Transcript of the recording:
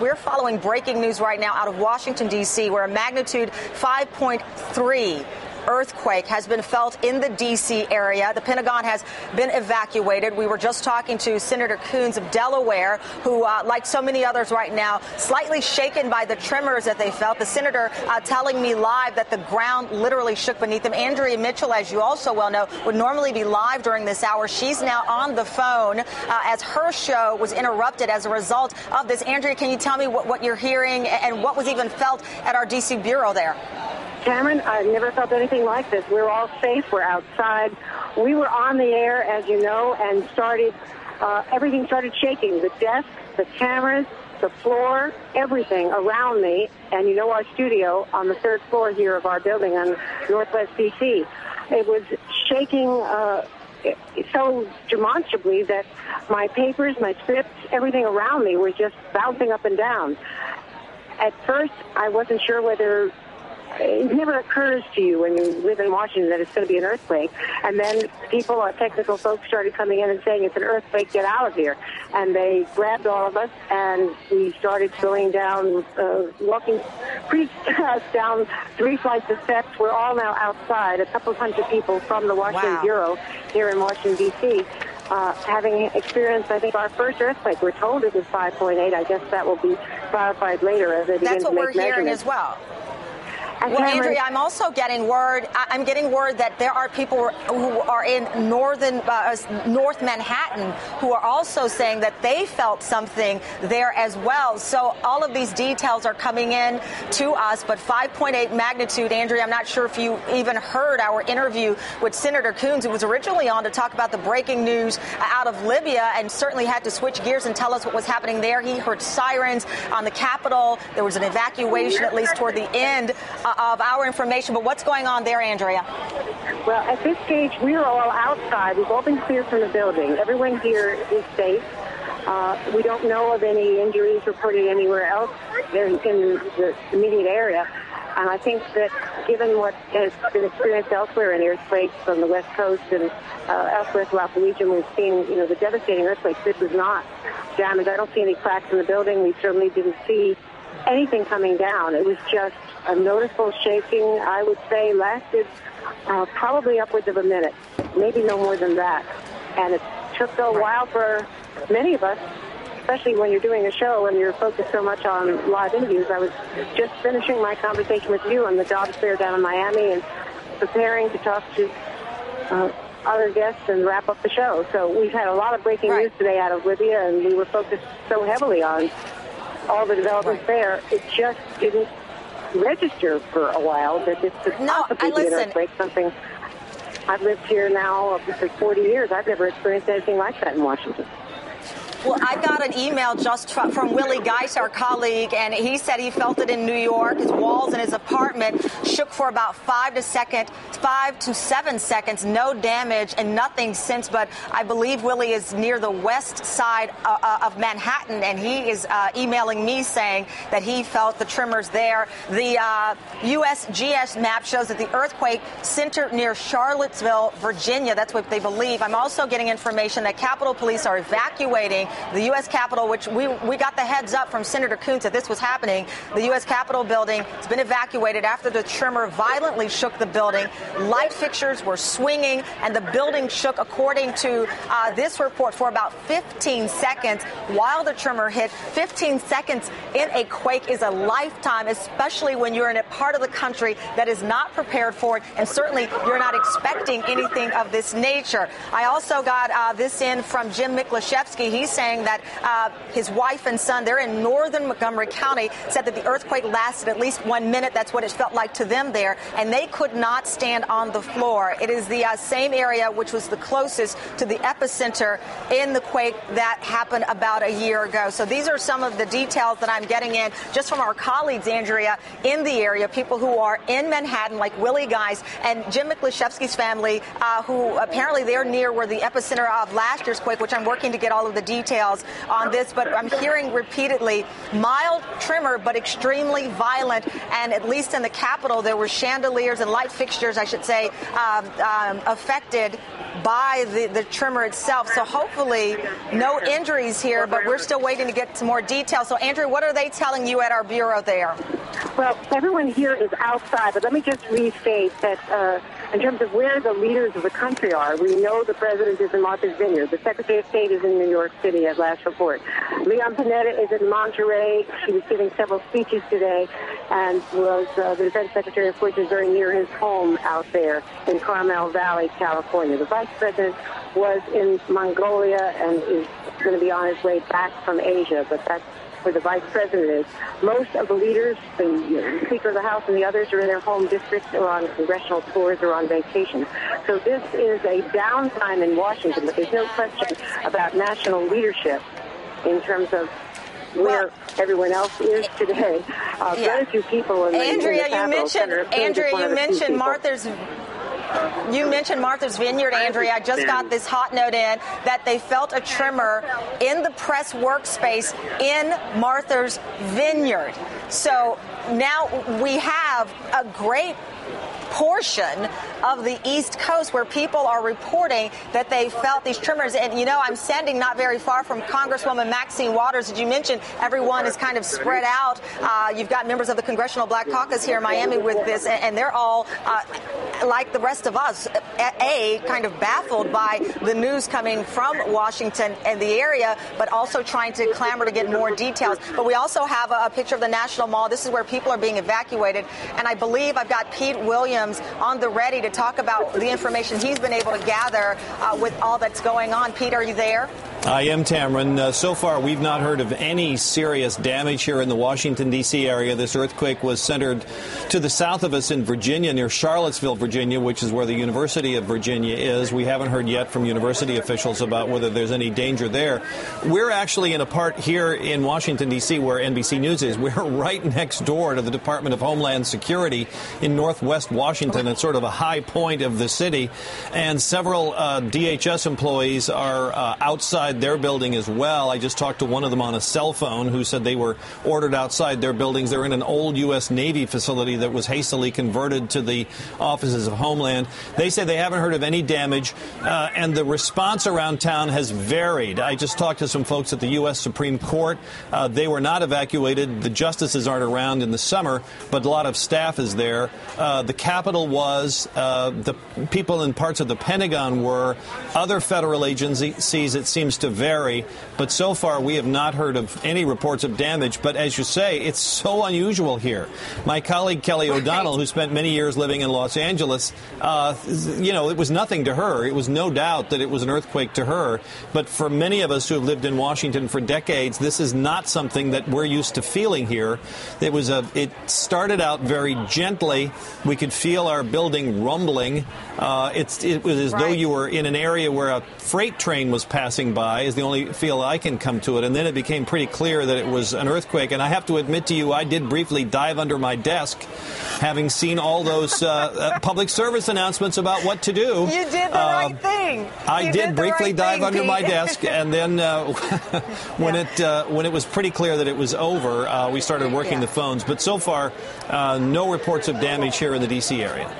We're following breaking news right now out of Washington, D.C., where a magnitude 5.3 earthquake has been felt in the D.C. area. The Pentagon has been evacuated. We were just talking to Senator Coons of Delaware, who, like so many others right now, slightly shaken by the tremors that they felt. The senator telling me live that the ground literally shook beneath them. Andrea Mitchell, as you also well know, would normally be live during this hour. She's now on the phone as her show was interrupted as a result of this. Andrea, can you tell me what you're hearing and what was even felt at our D.C. bureau there? Cameron, I've never felt anything like this. We're all safe. We're outside. We were on the air, as you know, and everything started shaking. The desk, the cameras, the floor, everything around me. And you know our studio on the third floor here of our building on Northwest D.C. It was shaking so demonstrably that my papers, my scripts, everything around me was just bouncing up and down. At first, I wasn't sure whether... It never occurs to you when you live in Washington that it's going to be an earthquake. And then people, our technical folks, started coming in and saying, it's an earthquake, get out of here. And they grabbed all of us, and we started going down, walking pretty fast down 3 flights of steps. We're all now outside, a couple hundred people from the Washington Bureau here in Washington, D.C., having experienced, I think, our first earthquake. We're told it was 5.8. I guess that will be clarified later as they begin to make measurements. That's what we're hearing as well. Well, Andrea, I'm also getting word. I'm getting word that there are people who are in North Manhattan who are also saying that they felt something there as well. So all of these details are coming in to us. But 5.8 magnitude, Andrea, I'm not sure if you even heard our interview with Senator Coons, who was originally on to talk about the breaking news out of Libya, and certainly had to switch gears and tell us what was happening there. He heard sirens on the Capitol. There was an evacuation, at least toward the end of our information. But what's going on there, Andrea? Well, at this stage, we are all outside. We've all been cleared from the building. Everyone here is safe. We don't know of any injuries reported anywhere else in the immediate area. And I think that given what has been experienced elsewhere in earthquakes on the West Coast and elsewhere throughout the region, we've seen, the devastating earthquakes. This was not damage. I don't see any cracks in the building. We certainly didn't see anything coming down. It was just a noticeable shaking, I would say, lasted probably upwards of a minute, maybe no more than that. And it took a while for many of us, especially when you're doing a show and you're focused so much on live interviews. I was just finishing my conversation with you on the Jobs Fair down in Miami and preparing to talk to other guests and wrap up the show. So we've had a lot of breaking news today out of Libya, and we were focused so heavily on all the developments there. It just didn't register for a while that this could possibly be an earthquake. Something I've lived here now for 40 years. I've never experienced anything like that in Washington. Well, I got an email just from Willie Geis, our colleague, and he said he felt it in New York. His walls in his apartment shook for about 5 to 7 seconds. No damage and nothing since. But I believe Willie is near the west side of Manhattan, and he is emailing me saying that he felt the tremors there. The USGS map shows that the earthquake centered near Charlottesville, Virginia. That's what they believe. I'm also getting information that Capitol Police are evacuating the U.S. Capitol, which we got the heads up from Senator Coons that this was happening. The U.S. Capitol building has been evacuated after the tremor violently shook the building. Light fixtures were swinging, and the building shook, according to this report, for about 15 seconds while the tremor hit. 15 seconds in a quake is a lifetime, especially when you're in a part of the country that is not prepared for it, and certainly you're not expecting anything of this nature. I also got this in from Jim Miklaszewski. He's saying that his wife and son, they're in northern Montgomery County, said that the earthquake lasted at least 1 minute. That's what it felt like to them there, and they could not stand on the floor. It is the same area which was the closest to the epicenter in the quake that happened about a year ago. So these are some of the details that I'm getting in just from our colleagues, Andrea, in the area, people who are in Manhattan, like Willie Geis and Jim Miklaszewski's family, who apparently they're near where the epicenter of last year's quake, which I'm working to get all of the details on this, but I'm hearing repeatedly mild tremor, but extremely violent. And at least in the Capitol, there were chandeliers and light fixtures, I should say, affected by the tremor itself. So hopefully no injuries here, but we're still waiting to get some more details. So, Andrew, what are they telling you at our bureau there? Well, everyone here is outside, but let me just restate that in terms of where the leaders of the country are, we know the president is in Martha's Vineyard. The Secretary of State is in New York City at last report. Leon Panetta is in Monterey. He was giving several speeches today, and was the defense secretary, of course, is very near his home out there in Carmel Valley, California. The vice president was in Mongolia and is going to be on his way back from Asia, but that's where the vice president is. Most of the leaders, the Speaker of the House and the others, are in their home districts or on congressional tours or on vacation. So this is a downtime in Washington, but there's no question about national leadership in terms of where everyone else is today. Very few people in the You mentioned Martha's Vineyard, Andrea. I just got this hot note in that they felt a tremor in the press workspace in Martha's Vineyard. So now we have a great portion of the East Coast where people are reporting that they felt these tremors. And, you know, I'm standing not very far from Congresswoman Maxine Waters. As you mentioned, everyone is kind of spread out. You've got members of the Congressional Black Caucus here in Miami with this, and they're all, like the rest of us, kind of baffled by the news coming from Washington and the area, but also trying to clamor to get more details. But we also have a picture of the National Mall. This is where people are being evacuated. And I believe I've got Pete Williams on the ready to talk about the information he's been able to gather with all that's going on. Pete, are you there? I am, Tamron. So far, we've not heard of any serious damage here in the Washington, D.C. area. This earthquake was centered to the south of us in Virginia, near Charlottesville, Virginia, which is where the University of Virginia is. We haven't heard yet from university officials about whether there's any danger there. We're actually in a part here in Washington, D.C., where NBC News is. We're right next door to the Department of Homeland Security in northwest Washington. It's sort of a high point of the city. And several DHS employees are outside their building as well. I just talked to one of them on a cell phone who said they were ordered outside their buildings. They're in an old U.S. Navy facility that was hastily converted to the offices of Homeland. They say they haven't heard of any damage, and the response around town has varied. I just talked to some folks at the U.S. Supreme Court. They were not evacuated. The justices aren't around in the summer, but a lot of staff is there. The Capitol was. The people in parts of the Pentagon were. Other federal agencies, it seems to vary, but so far we have not heard of any reports of damage. But as you say, it's so unusual here. My colleague Kelly O'Donnell, who spent many years living in Los Angeles, it was nothing to her. It was no doubt that it was an earthquake to her. But for many of us who have lived in Washington for decades, this is not something that we're used to feeling here. It started out very gently. We could feel our building rumbling. It was as though you were in an area where a freight train was passing by, is the only feel I can come to it. And then it became pretty clear that it was an earthquake. And I have to admit to you, I did briefly dive under my desk, having seen all those public service announcements about what to do. You did the right thing. I did briefly dive under my desk, and then when it was pretty clear that it was over, we started working the phones. But so far, no reports of damage here in the D.C. area.